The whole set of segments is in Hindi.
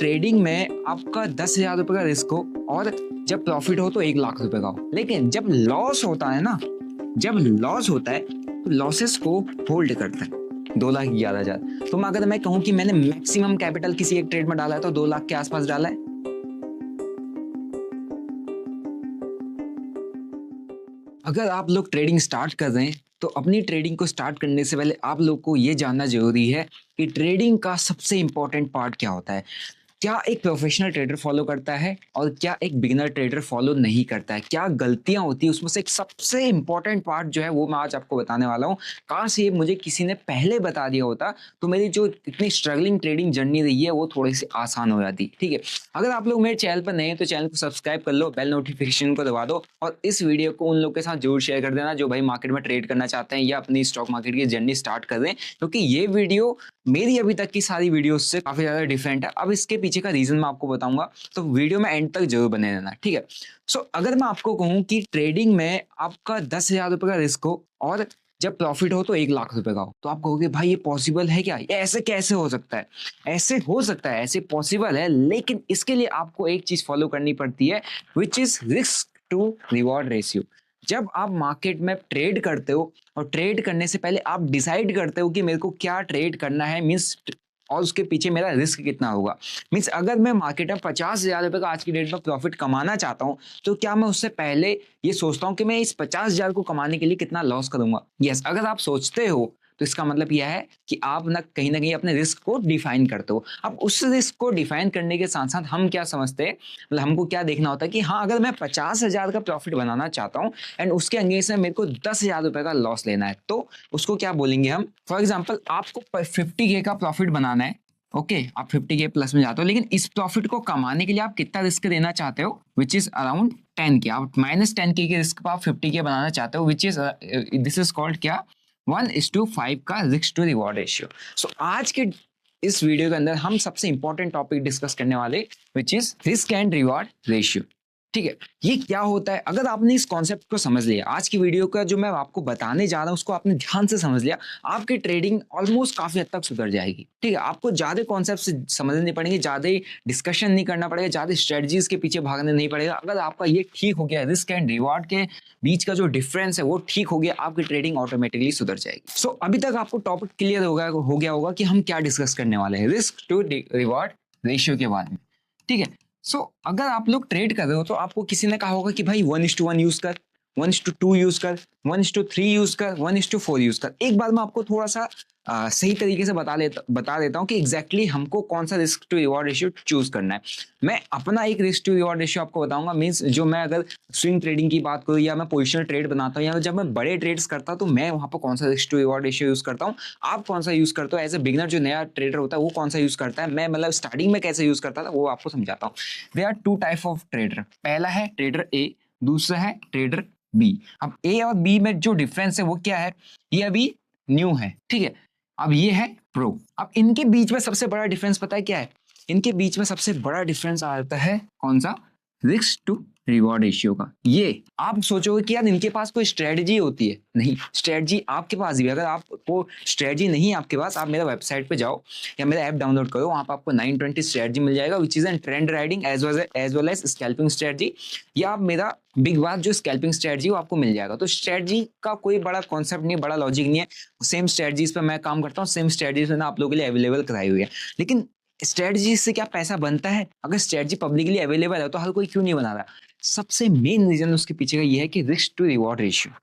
ट्रेडिंग में आपका 10,000 रुपए का रिस्क हो और जब प्रॉफिट हो तो 1,00,000 रुपए का हो, लेकिन जब लॉस होता है ना, जब लॉस होता है तो लॉसेस को होल्ड करता है 2,11,000। तो अगर मैं कहूं कि मैंने मैक्सिमम कैपिटल किसी एक ट्रेड में डाला है तो 2 लाख के आसपास डाला है। अगर आप लोग ट्रेडिंग स्टार्ट कर रहे हैं तो अपनी ट्रेडिंग को स्टार्ट करने से पहले आप लोग को ये जानना जरूरी है कि ट्रेडिंग का सबसे इंपॉर्टेंट पार्ट क्या होता है, क्या एक प्रोफेशनल ट्रेडर फॉलो करता है और क्या एक बिगिनर ट्रेडर फॉलो नहीं करता है, क्या गलतियां होती है, उसमें से एक सबसे इंपॉर्टेंट पार्ट जो है वो मैं आज आपको बताने वाला हूँ। काश ये मुझे किसी ने पहले बता दिया होता तो मेरी जो इतनी स्ट्रगलिंग ट्रेडिंग जर्नी रही है वो थोड़ी सी आसान हो जाती। ठीक है, अगर आप लोग मेरे चैनल पर नए हैं तो चैनल को सब्सक्राइब कर लो, बेल नोटिफिकेशन को दबा दो और इस वीडियो को उन लोग के साथ जरूर शेयर कर देना जो भाई मार्केट में ट्रेड करना चाहते हैं या अपनी स्टॉक मार्केट की जर्नी स्टार्ट कर रहे हैं, क्योंकि ये वीडियो मेरी अभी तक की सारी वीडियोस से काफी ज्यादा डिफरेंट है। अब इसके पीछे का रीजन मैं आपको बताऊंगा, तो वीडियो में एंड तक जरूर बने रहना। ठीक है, अगर मैं आपको कहूं कि ट्रेडिंग में आपका 10,000 रुपए का रिस्क हो और जब प्रॉफिट हो तो 1,00,000 रुपए का हो, तो आप कहोगे भाई ये पॉसिबल है क्या, ये ऐसे कैसे हो सकता है? ऐसे हो सकता है, ऐसे पॉसिबल है, लेकिन इसके लिए आपको एक चीज फॉलो करनी पड़ती है, which is risk to reward ratio. जब आप मार्केट में ट्रेड करते हो और ट्रेड करने से पहले आप डिसाइड करते हो कि मेरे को क्या ट्रेड करना है, मीन्स और उसके पीछे मेरा रिस्क कितना होगा। मीन्स अगर मैं मार्केट में 50,000 रुपए का आज की डेट में प्रॉफिट कमाना चाहता हूं तो क्या मैं उससे पहले ये सोचता हूं कि मैं इस 50,000 को कमाने के लिए कितना लॉस करूंगा? यस, अगर आप सोचते हो तो इसका मतलब यह है कि आप ना कहीं अपने रिस्क को डिफाइन करते हो। अब उस रिस्क को डिफाइन करने के साथ साथ हम क्या समझते हैं, मतलब हमको क्या देखना होता है कि हाँ, अगर मैं 50,000 का प्रॉफिट बनाना चाहता हूँ एंड उसके अगेंस्ट में मेरे को 10,000 रुपए का लॉस लेना है, तो उसको क्या बोलेंगे हम। फॉर एग्जाम्पल आपको 50K का प्रॉफिट बनाना है, ओके, आप 50K प्लस में जाते हो, लेकिन इस प्रॉफिट को कमाने के लिए आप कितना रिस्क देना चाहते हो, विच इज अराउंड 10K। आप -10K के रिस्क पर आप 50K बनाना चाहते हो, which is this is called क्या, 1:5 का रिस्क टू रिवॉर्ड रेशियो। आज के इस वीडियो के अंदर हम सबसे इंपॉर्टेंट टॉपिक डिस्कस करने वाले, विच is risk and reward ratio. ठीक है, ये क्या होता है? अगर आपने इस कॉन्सेप्ट को समझ लिया, आज की वीडियो का जो मैं आपको बताने जा रहा हूं उसको आपने ध्यान से समझ लिया, आपकी ट्रेडिंग ऑलमोस्ट काफी हद तक सुधर जाएगी। ठीक है, आपको ज्यादा कॉन्सेप्ट से समझने नहीं पड़ेंगे, ज्यादा डिस्कशन नहीं करना पड़ेगा, ज्यादा स्ट्रेटजीज के पीछे भागने नहीं पड़ेगा। अगर आपका ये ठीक हो गया, रिस्क एंड रिवॉर्ड के बीच का जो डिफरेंस है वो ठीक हो गया, आपकी ट्रेडिंग ऑटोमेटिकली सुधर जाएगी। अभी तक आपको टॉपिक क्लियर हो गया होगा कि हम क्या डिस्कस करने वाले हैं रिस्क टू रिवॉर्ड रेशियो के बारे में। ठीक है, अगर आप लोग ट्रेड कर रहे हो तो आपको किसी ने कहा होगा कि भाई 1:1 यूज कर, 1:2 यूज कर, 1:3 यूज कर, 1:4 यूज कर। एक बार मैं आपको थोड़ा सा सही तरीके से बता देता हूँ कि एग्जैक्टली हमको कौन सा risk to reward ratio choose करना है। मैं अपना एक रिस्क टू रिवॉर्ड रेशियो आपको बताऊंगा, मीन्स जो मैं अगर स्विंग ट्रेडिंग की बात करूँ या मैं पोजिशनल ट्रेड बनाता हूँ या जब मैं बड़े ट्रेड्स करता हूँ तो मैं वहां पर कौन सा risk to reward ratio use करता हूँ, आप कौन सा यूज करते हो, एज ए बिगिनर जो नया ट्रेडर होता है वो कौन सा यूज करता है, मैं मतलब स्टार्टिंग में कैसे यूज करता था वो आपको समझाता हूँ। There are 2 type of trader, पहला है ट्रेडर ए, दूसरा है ट्रेडर बी। अब ए और बी में जो डिफरेंस है वो क्या है, ये अभी न्यू है। ठीक है, अब ये है प्रो। अब इनके बीच में सबसे बड़ा डिफरेंस पता है क्या है? इनके बीच में सबसे बड़ा डिफरेंस आता है कौन सा, रिस्क टू रिवॉर्ड रेशियो का। ये आप सोचोगे कि यार इनके पास कोई स्ट्रेटजी होती है, नहीं, स्ट्रेटजी आपके पास भी। अगर आपको स्ट्रेटजी नहीं है आपके पास, आप मेरा वेबसाइट पे जाओ या मेरा ऐप डाउनलोड करो, वहां पर आपको 920 स्ट्रेटजी मिल जाएगा, which is an trend riding as well as scalping strategy, या आप मेरा बिग बात जो स्कैल्पिंग स्ट्रेटजी वो आपको मिल जाएगा। तो स्ट्रेटजी का कोई बड़ा कॉन्सेप्ट नहीं, बड़ा लॉजिक नहीं है, सेम स्ट्रेटजीज पे मैं काम करता हूँ, सेम स्ट्रेटजीज मैंने आप लोगों के लिए अवेलेबल कराई हुई है। लेकिन स्ट्रेटजी से क्या पैसा बनता है? अगर स्ट्रेटजी पब्लिकली अवेलेबल है तो हर कोई क्यों नहीं बना रहा? सबसे मेन रीजन उसके पीछे का ये है कि रिस्क टू रिवॉर्ड रेशियो।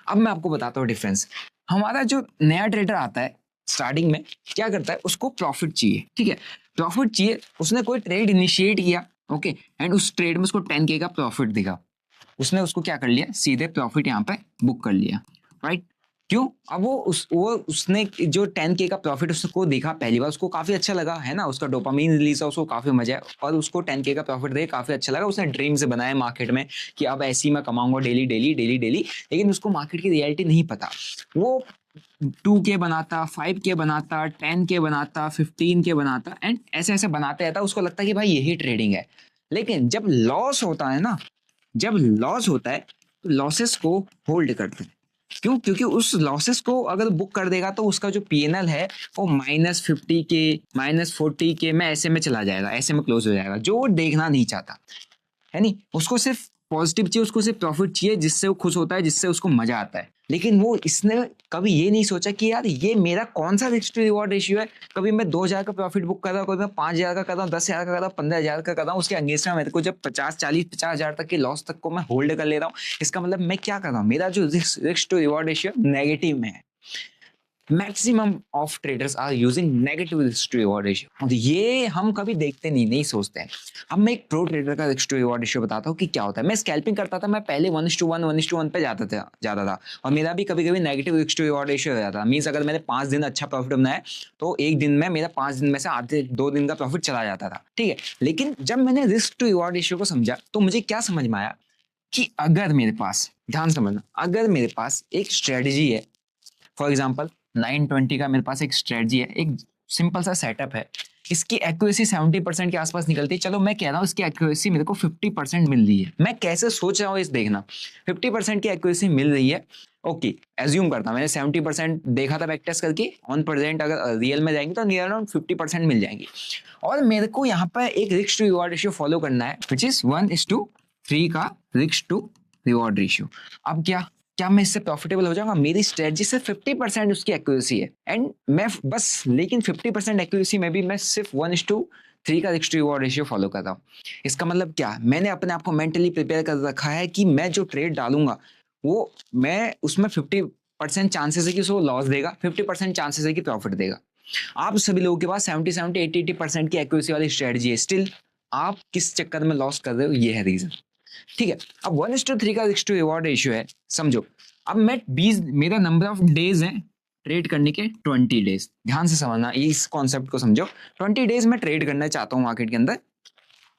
अब मैं आपको बताता हूँ डिफरेंस। हमारा जो नया ट्रेडर आता है स्टार्टिंग में क्या करता है, उसको प्रॉफिट चाहिए। ठीक है, प्रॉफिट चाहिए, उसने कोई ट्रेड इनिशिएट किया, ओके, एंड उस ट्रेड में उसको 10K का प्रॉफिट दिखा, उसने उसको क्या कर लिया, सीधे प्रॉफिट यहाँ पे बुक कर लिया, राइट? क्यों? अब उसने जो 10K का प्रॉफिट उसको देखा पहली बार, उसको काफी अच्छा लगा, है ना, उसका डोपामीन रिलीज हुआ, उसको काफी मजा आया और उसको 10K का प्रॉफिट देख काफी अच्छा लगा। उसने ड्रीम से बनाया मार्केट में कि अब ऐसे ही मैं कमाऊंगा डेली डेली डेली डेली, लेकिन उसको मार्केट की रियलिटी नहीं पता। वो 2K बनाता, 5K बनाता, 10K बनाता, 15K बनाता एंड ऐसे ऐसे बनाते रहता, उसको लगता है कि भाई यही ट्रेडिंग है। लेकिन जब लॉस होता है ना, जब लॉस होता है तो लॉसेस को होल्ड करते हैं, क्यों? क्योंकि उस लॉसेस को अगर बुक कर देगा तो उसका जो पीएनएल है वो -50 के, -40 के में ऐसे में चला जाएगा, ऐसे में क्लोज हो जाएगा, जो वो देखना नहीं चाहता है। नहीं, उसको सिर्फ पॉजिटिव चाहिए, उसको सिर्फ प्रॉफिट चाहिए, जिससे वो खुश होता है, जिससे उसको मजा आता है। लेकिन वो इसने कभी ये नहीं सोचा कि यार ये मेरा कौन सा रिस्क टू रिवॉर्ड रेशियो है। कभी मैं 2,000 का प्रॉफिट बुक कर रहा हूँ, कभी मैं 5,000 का कर रहा हूँ, 10,000 का कर रहा हूँ, 15,000 का कर रहा हूँ, उसके अगेंस्ट में मेरे को जब 50 तक के लॉस तक को मैं होल्ड कर ले रहा हूँ, इसका मतलब मैं क्या कर रहा हूँ, मेरा जो risk to reward ratio negative में है। Maximum of traders are using negative risk to reward ratio, और ये हम कभी देखते नहीं सोचते हैं। अब मैं एक प्रो ट्रेडर का रिस्क टू रिवॉर्ड रेशियो बताता हूँ कि क्या होता है। मैं स्कैल्पिंग करता था, मैं पहले 1:1 1:1 पे जाता था, और मेरा भी कभी कभी negative risk to reward ratio हो जाता था। मीन्स अगर मैंने 5 दिन अच्छा प्रॉफिट बनाया तो एक दिन में मेरा 5 दिन में से आधे 2 दिन का प्रॉफिट चला जाता था, ठीक है। लेकिन जब मैंने रिस्क टू रिवॉर्ड रेशियो को समझा तो मुझे क्या समझ में आया कि अगर मेरे पास, ध्यान समझना, अगर मेरे पास एक स्ट्रेटजी है, फॉर एग्जाम्पल 920 का मेरे पास एक स्ट्रेटजी है, एक सिंपल सा सेटअप है, इसकी एक्यूरेसी 70% के आसपास निकलती है। चलो मैं कह रहा हूँ इसकी एक्यूरेसी मेरे को 50% मिल रही है। मैं कैसे सोच रहा हूँ इस देखना, 50% की एक्यूरेसी मिल रही है, ओके, एज्यूम करता हूँ मैंने 70% देखा था बैक टेस्ट करके, ऑन प्रेजेंट अगर रियल में जाएंगे तो नियर अराउंड 50% मिल जाएंगी। और मेरे को यहाँ पर एक risk to reward ratio follow करना है, विच इज 1:3 का रिस्क टू रिवॉर्ड रेशियो। अब क्या मैं इससे प्रॉफिटेबल हो जाऊंगा? मेरी स्ट्रेटजी से 50% उसकी एक्यूरेसी है, एंड मैं बस, लेकिन 50% एक्यूरेसी में भी मैं सिर्फ 1:3 का risk to reward ratio follow कर रहा हूँ। इसका मतलब क्या, मैंने अपने आप को मेंटली प्रिपेयर कर रखा है कि मैं जो ट्रेड डालूंगा वो मैं उसमें 50% चांसेस है कि उसको लॉस देगा, 50% चांसेस है कि प्रॉफिट देगा। आप सभी लोगों के पास 70 80% की एक्यूरेसी वाली स्ट्रेटजी है, स्टिल आप किस चक्कर में लॉस कर रहे हो, ये है रीजन, ठीक है। अब 1:3 का रिस्क टू रिवॉर्ड रेशियो है, समझो। अब मैं 20, मेरा नंबर ऑफ डेज है ट्रेड करने के 20 डेज, ध्यान से समझना, इस कॉन्सेप्ट को समझो। 20 डेज में ट्रेड करना चाहता हूँ मार्केट के अंदर,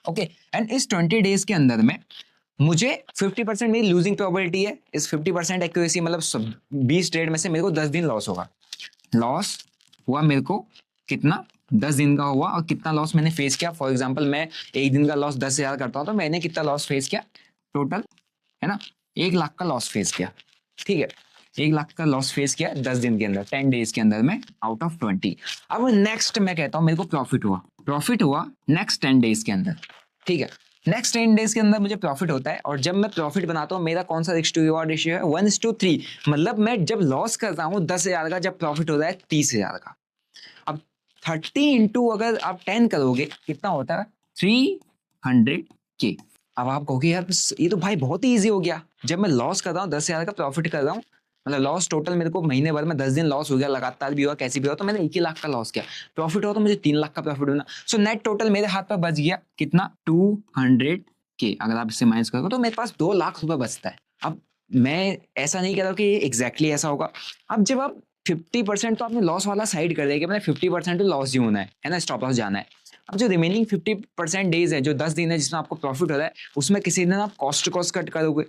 ओके। एंड इस 20 डेज के अंदर में मुझे 50% मेरी लूजिंग प्रोबेबिलिटी है। इस 50% एक्यूरेसी मतलब 20 ट्रेड में से मेरे को 10 दिन लॉस होगा। लॉस हुआ मेरे को कितना, 10 दिन का हुआ, और कितना लॉस मैंने फेस किया। फॉर एग्जांपल मैं एक दिन का लॉस 10,000 करता हूँ तो मैंने कितना लॉस फेस किया टोटल, है ना, 1,00,000 का लॉस फेस किया, ठीक है। 1,00,000 का लॉस फेस किया 10 दिन के अंदर, 10 डेज के अंदर में आउट ऑफ 20। अब नेक्स्ट मैं कहता हूँ मेरे को प्रॉफिट हुआ नेक्स्ट 10 डेज के अंदर, ठीक है। नेक्स्ट 10 डेज के अंदर मुझे प्रॉफिट होता है, और जब मैं प्रॉफिट बनाता हूँ मेरा कौन सा रिस्क टू रिवॉर्ड रेशियो है, 1:3। मतलब मैं जब लॉस करता हूँ 10,000 का, जब प्रॉफिट होता है 30,000 का। अब 30 इंटू अगर आप 10 करोगे कितना होता है, 300K। अब आप कहोगे यार ये तो भाई बहुत ही ईजी हो गया, जब मैं लॉस कर रहा हूँ 10,000 का प्रॉफिट कर रहा हूँ, मतलब लॉस टोटल मेरे को महीने भर में 10 दिन लॉस हो गया, लगातार भी हुआ कैसे भी हुआ, तो मैंने 1,00,000 का लॉस किया। प्रॉफिट हुआ तो मुझे 3,00,000 का प्रॉफिट होना। सो नेट टोटल मेरे हाथ पर बच गया कितना, 200K। अगर आप इससे माइनस करोगे तो मेरे पास 2,00,000 रुपए बचता है। अब मैं ऐसा नहीं कह रहा हूँ कि एग्जैक्टली ऐसा होगा। अब जब आप 50% तो आपने लॉस वाला साइड कर दिया कि मैंने 50% तो लॉस ही होना है ना, स्टॉप लॉस जाना है। अब जो रिमेनिंग 50% डेज है, जो 10 दिन है जिसमें आपको प्रॉफिट हो रहा है, उसमें किसी दिन आप कॉस्ट कट करोगे,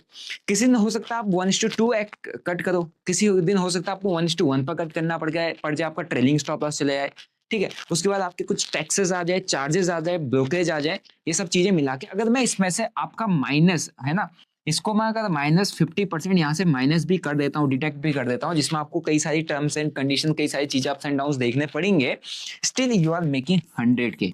किसी दिन हो सकता है आप 1:2 कट करो, किसी दिन हो सकता है आपको 1:1 पर कट करना पड़ जाए, आपका ट्रेलिंग स्टॉप लॉस चले जाए, ठीक है। उसके बाद आपके कुछ टैक्सेस आ जाए, चार्जेस आ जाए, ब्रोकरेज आ जाए, ये सब चीजें मिला के अगर मैं इसमें से आपका माइनस है ना, इसको मैं अगर -50% यहाँ से माइनस भी कर देता हूँ, डिटेक्ट भी कर देता हूँ, जिसमें आपको कई सारी टर्म्स एंड कंडीशन, कई सारी चीजें अप्स एंड डाउन्स देखने पड़ेंगे, still you are making 100K।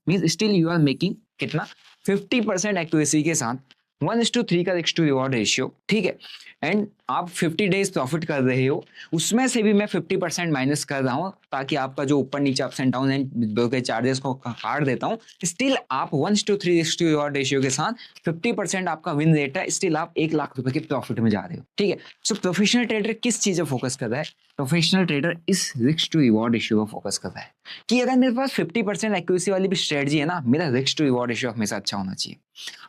Means still you are making कितना, 50% एक्यूरेसी के साथ 1:3 का रिस्क टू रिवॉर्ड रेशियो, ठीक है। एंड आप 50 डेज प्रॉफिट कर रहे हो, उसमें से भी मैं 50% माइनस कर रहा हूँ, ताकि आपका जो ऊपर नीचे ups and down and brokerage charges को काट देता हूँ। स्टिल आप 1:3 रिस्क टू रिवॉर्ड रेशियो के साथ 50% आपका विन रेट है, स्टिल आप 1,00,000 रुपए के प्रॉफिट में जा रहे हो, ठीक है। सो प्रोफेशनल ट्रेडर किस चीज पे फोकस कर रहा है, प्रोफेशनल ट्रेडर इस रिस्क टू रिवॉर्ड रेशियो पर फोकस कर रहा है कि अगर मेरे पास 50% एक्यूरेसी वाली भी स्ट्रेटजी है ना, मेरा रिस्क टू रिवॉर्ड रेशियो हमेशा अच्छा होना चाहिए।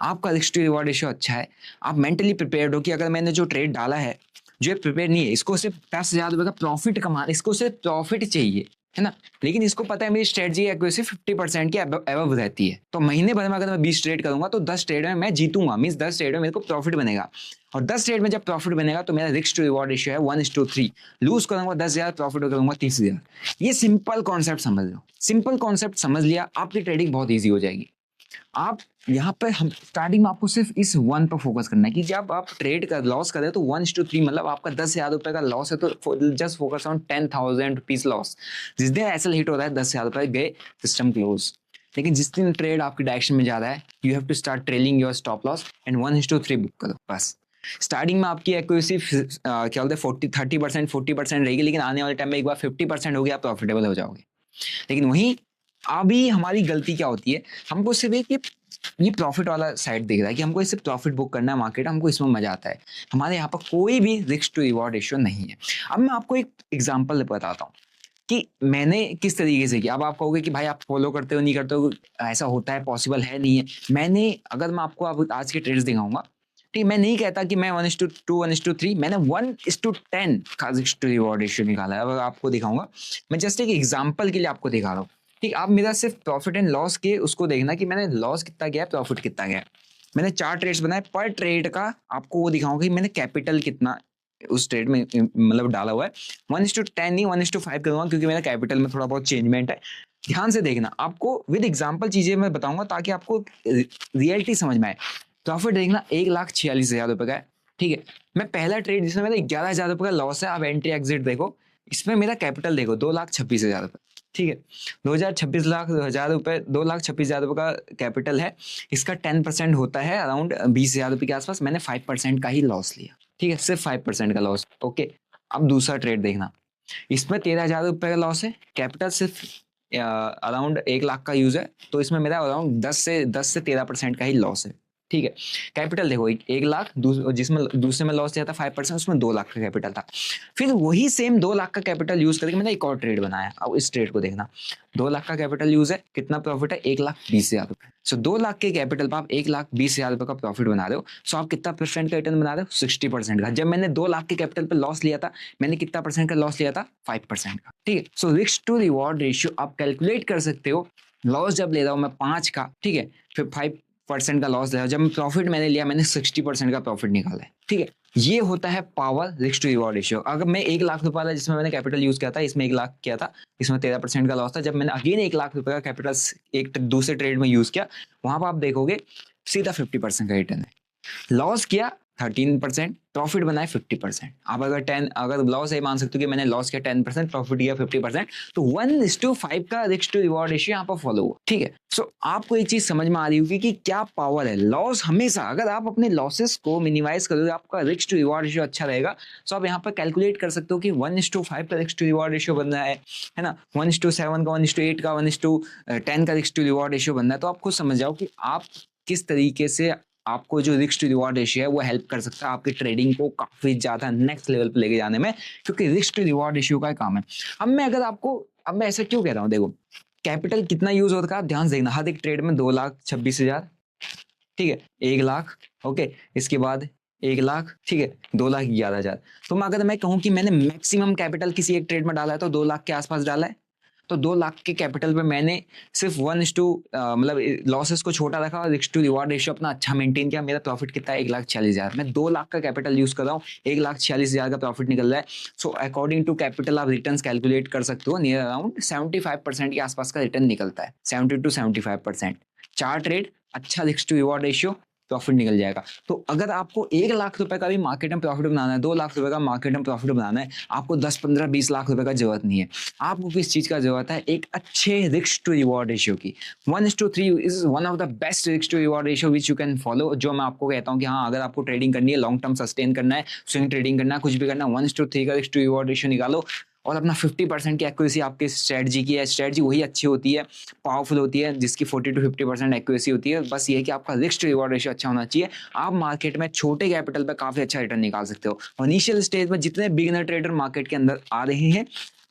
आपका रिस्क टू रिवॉर्ड रेशियो अच्छा है, आप मेंटली प्रिपेयर्ड हो कि अगर मैंने जो ट्रेड डाला है, जो प्रिपेयर नहीं है, इसको सिर्फ 10,000 रुपए का प्रॉफिट कमा, इसको सिर्फ प्रॉफिट चाहिए, है ना, लेकिन इसको पता है मेरी स्ट्रेटजी एक्यूरेसी 50% के अबव रहती है, तो महीने भर में अगर मैं 20 ट्रेड करूंगा तो 10 ट्रेड में मैं जीतूंगा, मींस 10 ट्रेड में मेरे को प्रॉफिट बनेगा, और 10 ट्रेड में जब प्रॉफिट बनेगा तो मेरा रिस्क टू रिवॉर्ड रेशियो है 1:3। लूज करूंगा 10,000, प्रॉफिट करूंगा 30,000। ये सिंपल कॉन्सेप्ट समझ लो, सिंपल कॉन्सेप्ट समझ लिया, आपकी ट्रेडिंग बहुत ईजी हो जाएगी। आप यहाँ पे हम स्टार्टिंग में आपको सिर्फ इस वन पर फोकस करना है कि जब आप ट्रेड का लॉस करें तो 1:3, मतलब आपका 10,000 रुपए का लॉस है तो just focus on 10,000 rupees loss. जिस दिन ऐसा हिट होता है 10,000 रुपए गए, सिस्टम क्लोज। लेकिन जिस दिन ट्रेड आपकी डायरेक्शन में जा रहा है, you have to start trailing your stop loss and 1:3 book करो बस। स्टार्टिंग में आपकी एक्यूरेसी क्या बोलते हैं 30% 40% रहेगी, लेकिन आने वाले टाइम में एक बार 50% हो गया, आप प्रॉफिटेबल हो जाओगे। लेकिन वहीं अभी हमारी गलती क्या होती है, हमको सिर्फ एक ये प्रॉफिट वाला साइड दिख रहा है कि हमको इससे प्रॉफिट बुक करना है मार्केट, हमको इसमें मजा आता है। हमारे यहाँ पर कोई भी रिस्क टू रिवॉर्ड रेशियो नहीं है। अब मैं आपको एक एग्जांपल बताता हूँ कि मैंने किस तरीके से किया। अब आप कहोगे कि भाई आप फॉलो करते हो नहीं करते हो, ऐसा होता है, पॉसिबल है नहीं है। मैंने अगर मैं आपको अब आज के ट्रेड्स दिखाऊंगा, ठीक, मैं नहीं कहता कि मैं 1:2 1:3, मैंने 1:10 का रिस्क टू रिवॉर्ड रेशियो निकाला है। अब आपको दिखाऊंगा, मैं जस्ट एक एग्जांपल के लिए आपको दिखा रहा हूँ। ठीक, आप मेरा सिर्फ प्रॉफिट एंड लॉस के उसको देखना कि मैंने लॉस कितना गया है, प्रॉफिट कितना गया है। मैंने 4 ट्रेड्स बनाए, पर ट्रेड का आपको वो दिखाऊंगा कि मैंने कैपिटल कितना उस ट्रेड में मतलब डाला हुआ है। 1:10 नहीं 1:5 करूंगा, क्योंकि मेरा कैपिटल में थोड़ा बहुत चेंजमेंट है। ध्यान से देखना, आपको विद एग्जाम्पल चीजें मैं बताऊंगा ताकि आपको रियलिटी समझ में आए। प्रॉफिट देखना 1,46,000 रुपए का है। ठीक है, मैं पहला ट्रेड जिसमें मेरा 11,000 रुपए का लॉस है, आप एंट्री एग्जिट देखो, इसमें मेरा कैपिटल देखो 2,26,000 रुपए। ठीक है, 2,26,000 रुपए, 2,26,000 रुपए का कैपिटल है। इसका 10% होता है अराउंड 20,000 रुपए के आसपास। मैंने 5% का ही लॉस लिया। ठीक है, सिर्फ 5% का लॉस। ओके, अब दूसरा ट्रेड देखना, इसमें 13,000 रुपए का लॉस है, कैपिटल सिर्फ अराउंड 1,00,000 का यूज है, तो इसमें मेरा अराउंड 10 से 13% का ही लॉस है। ठीक है, कैपिटल देखो 1,00,000, जिसमें दूसरे में लॉस दिया था 5%, उसमें 2,00,000 का कैपिटल था। फिर वही सेम 2,00,000 का कैपिटल यूज करके मैंने एक और ट्रेड बनाया। अब इस ट्रेड को देखना, 2,00,000 का कैपिटल यूज है, कितना प्रॉफिट है 1,20,000 रुपए। सो 2,00,000 के कैपिटल पर आप 1,20,000 रुपए का प्रॉफिट बना रहे हो। सो आप कितना परसेंट का रिटर्न बना रहे हो, 60% का। जब मैंने 2,00,000 के कैपिटल पर लॉस लिया था, मैंने कितना परसेंट का लॉस लिया था, 5% का। ठीक है, so risk to reward ratio आप कैलकुलेट कर सकते हो। लॉस जब ले रहा हूं मैं 5 का, ठीक है, फिर 5% का लॉस ले रहा हूं। जब प्रॉफिट मैंने लिया, मैंने 60% का प्रॉफिट निकाला है। ठीक है, ये होता है power risk to reward ratio. अगर मैं 1,00,000 रुपए वाला जिसमें मैंने कैपिटल यूज किया था, इसमें 1,00,000 किया था, इसमें 13% का लॉस था। जब मैंने अगेन 1,00,000 रुपए का कैपिटल एक दूसरे ट्रेड में यूज किया, वहां पर आप देखोगे सीधा 50% का रिटर्न है। लॉस किया 13%, प्रॉफिट बनाए 50%। आप अगर लॉस है, मान सकते हो कि मैंने लॉस किया 10%, प्रॉफिट किया 50%, तो 1:5 का रिस्क टू रिवॉर्ड रेशियो यहाँ पर फॉलो हुआ। ठीक है, सो आपको एक चीज समझ में आ रही होगी कि क्या पावर है। लॉस हमेशा, अगर आप अपने लॉसेस को मिनिमाइज करोगे, आपका रिस्क टू रिवॉर्ड रेशियो अच्छा रहेगा। सो आप यहाँ पर कैलकुलेट कर सकते हो कि 1:5 का रिस्क टू रिवॉर्ड रेशियो बन रहा है ना, 1:7 का, 1:8 का, 1:10 का रिस्क टू रिवॉर्ड रेशियो बनना है। तो आप खुद समझ जाओ कि आप किस तरीके से आपको जो रिस्क टू रिवॉर्ड रेशियो है वो हेल्प कर सकता है आपकी ट्रेडिंग को काफी ज्यादा नेक्स्ट लेवल पे लेके जाने में, क्योंकि रिस्क टू रिवॉर्ड रेशियो का काम है। अब मैं ऐसा क्यों कह रहा हूँ, देखो कैपिटल कितना यूज होता है, आप ध्यान से देखना। हर एक ट्रेड में 2,26,000, ठीक है, 1,00,000, ओके, इसके बाद 1,00,000, ठीक है, 2,11,000। तो अगर मैं कहूँ कि मैंने मैक्सिमम कैपिटल किसी एक ट्रेड में डाला है तो 2,00,000 के आसपास डाला है, तो 2,00,000 के कैपिटल पे मैंने सिर्फ मतलब लॉसेस को छोटा रखा और रिस्क टू रिवॉर्ड रेशियो अपना अच्छा मेंटेन किया। मेरा प्रॉफिट कितना है, 1,46,000। मैं 2,00,000 का कैपिटल यूज कर रहा हूँ, 1,46,000 का प्रॉफिट निकल रहा है। सो अकॉर्डिंग टू कैपिटल आप रिटर्न कैलकुलेट कर सकते हो, नियर अराउंड 75% के आसपास का रिटर्न निकलता है, 70 to 75%। 4 ट्रेड, अच्छा risk to reward ratio, profit निकल जाएगा। तो अगर आपको 1,00,000 रुपए का भी मार्केट में प्रॉफिट बनाना है, 2,00,000 रुपए का मार्केट में प्रॉफिट बनाना है, आपको 10 15 20 लाख रुपए का जरूरत नहीं है। आपको किस चीज का जरूरत है, एक अच्छे रिस्क टू रिवॉर्ड रेशियो की। 1:3 is one of the best risk to reward ratio which you can follow. जो मैं आपको कहता हूँ कि हाँ, अगर आपको ट्रेडिंग करनी है, लॉन्ग टर्म सस्टेन करना है, स्विंग ट्रेडिंग करना है, कुछ भी करना है, 1:3 का रिस्क टू रिवॉर्ड रेशियो निकालो और अपना 50% की एक्यूरेसी आपकी स्ट्रेटजी की है। स्ट्रेटजी वही अच्छी होती है, पावरफुल होती है, जिसकी 40 to 50% एक्यूरेसी होती है। बस ये है कि आपका रिस्क टू रिवॉर्ड रेशियो अच्छा होना चाहिए। आप मार्केट में छोटे कैपिटल पर काफी अच्छा रिटर्न निकाल सकते हो। इनिशियल स्टेज में जितने बिगिनर ट्रेडर मार्केट के अंदर आ रहे हैं,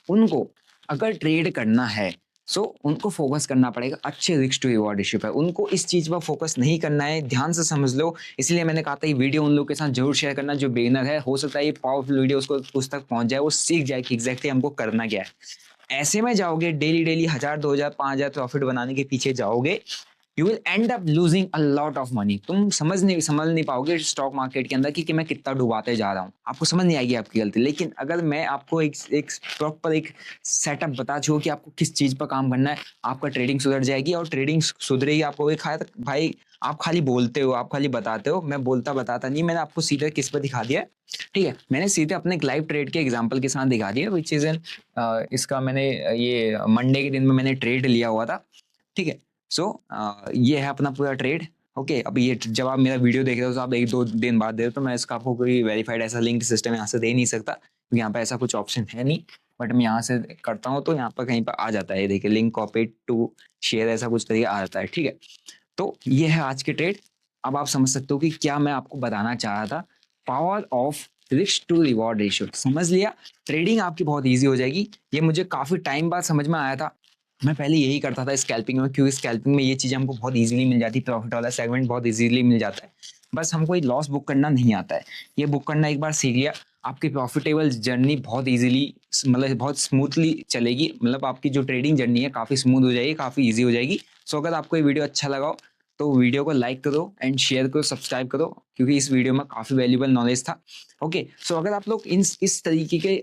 उनको अगर ट्रेड करना है, सो उनको फोकस करना पड़ेगा अच्छे रिस्क टू रिवॉर्ड रेशियो पर। उनको इस चीज पर फोकस नहीं करना है, ध्यान से समझ लो। इसलिए मैंने कहा था ये वीडियो उन लोगों के साथ जरूर शेयर करना जो बिगिनर है। हो सकता है ये पावरफुल वीडियो उस तक पहुंच जाए, वो सीख जाए कि एग्जैक्टली हमको करना क्या है। ऐसे में जाओगे डेली 1,000 2,000 5,000 प्रॉफिट बनाने के पीछे जाओगे, you will and up losing a lot of money. तुम समझ नहीं पाओगे स्टॉक मार्केट के अंदर कि मैं कितना डुबाते जा रहा हूँ, आपको समझ नहीं आएगी आपकी गलती। लेकिन अगर मैं आपको एक प्रॉपर एक सेटअप बता चुका कि आपको किस चीज पर काम करना है, आपका ट्रेडिंग सुधर जाएगी। और ट्रेडिंग सुधरेगी, आपको एक भाई आप खाली बोलते हो, आप खाली बताते हो, मैं बोलता बताता नहीं, मैंने आपको सीधे किस पर दिखा दिया है, ठीक है। मैंने सीधे अपने एक लाइव ट्रेड के एग्जांपल के साथ दिखा दिया, विच इज एन इसका मैंने ये मंडे के दिन में मैंने ट्रेड लिया हुआ था, ठीक है। सो ये है अपना पूरा ट्रेड, ओके। अब ये जब आप मेरा वीडियो देख रहे हो तो आप 1-2 दिन बाद दे रहे हो, तो मैं इसका आपको कोई वेरीफाइड ऐसा लिंक सिस्टम यहाँ से दे नहीं सकता, क्योंकि यहाँ पे ऐसा कुछ ऑप्शन है नहीं। बट मैं यहाँ से करता हूँ तो यहाँ पर कहीं पर आ जाता है, देखिए लिंक कॉपी टू शेयर ऐसा कुछ करके आ जाता है, ठीक है। तो ये है आज के ट्रेड। अब आप समझ सकते हो कि क्या मैं आपको बताना चाह रहा था। Power of risk to reward ratio समझ लिया, ट्रेडिंग आपकी बहुत इजी हो जाएगी। ये मुझे काफी टाइम बाद समझ में आया था। मैं पहले यही करता था स्कैल्पिंग में, क्योंकि स्कैल्पिंग में ये चीजें हमको बहुत इजीली मिल जाती, प्रॉफिट वाला सेगमेंट बहुत इजीली मिल जाता है। बस हमको ये लॉस बुक करना नहीं आता है। ये बुक करना एक बार सीख लिया, आपकी प्रॉफिटेबल जर्नी बहुत इजीली, मतलब बहुत स्मूथली चलेगी। मतलब आपकी जो ट्रेडिंग जर्नी है काफी स्मूथ हो जाएगी, काफी इजी हो जाएगी। सो अगर आपको ये वीडियो अच्छा लगा हो तो वीडियो को लाइक करो एंड शेयर करो, सब्सक्राइब करो, क्योंकि इस वीडियो में काफ़ी वैल्यूबल नॉलेज था, ओके। सो अगर आप लोग इस तरीके के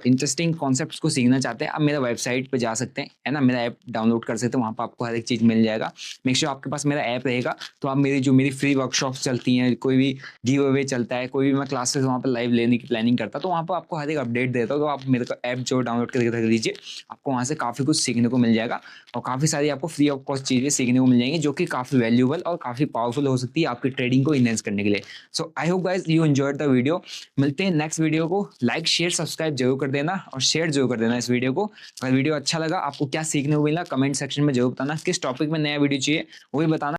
इंटरेस्टिंग कॉन्सेप्ट्स को सीखना चाहते हैं, आप मेरा वेबसाइट पे जा सकते हैं, है ना, मेरा ऐप डाउनलोड कर सकते हैं, वहाँ पर आपको हर एक चीज़ मिल जाएगा। मेक श्योर आपके पास मेरा ऐप रहेगा, तो आप मेरी फ्री वर्कशॉप्स चलती हैं, कोई भी गिव अवे चलता है, कोई भी मैं क्लासेस वहाँ पर लाइव लेने की प्लानिंग करता, तो वहाँ पर आपको हर एक अपडेट देता हूँ। तो आप मेरे को ऐप जो डाउनलोड करके रख लीजिए, आपको वहाँ से काफ़ी कुछ सीखने को मिल जाएगा, और काफ़ी सारी आपको फ्री ऑफ कॉस्ट चीज़ें सीखने को मिल जाएंगी, जो कि काफ़ी वैल्यूबल और काफ़ी पावरफुल हो सकती है आपकी ट्रेडिंग को इनहेंस करने के लिए। So I hope guys you enjoyed the video. मिलते हैं नेक्स्ट वीडियो को, लाइक शेयर सब्सक्राइब जरूर कर देना और शेयर जरूर कर देना इस वीडियो को। अगर वीडियो अच्छा लगा, आपको क्या सीखने को मिला, कमेंट सेक्शन में जरूर बताना। किस टॉपिक में नया वीडियो चाहिए वो भी बताना।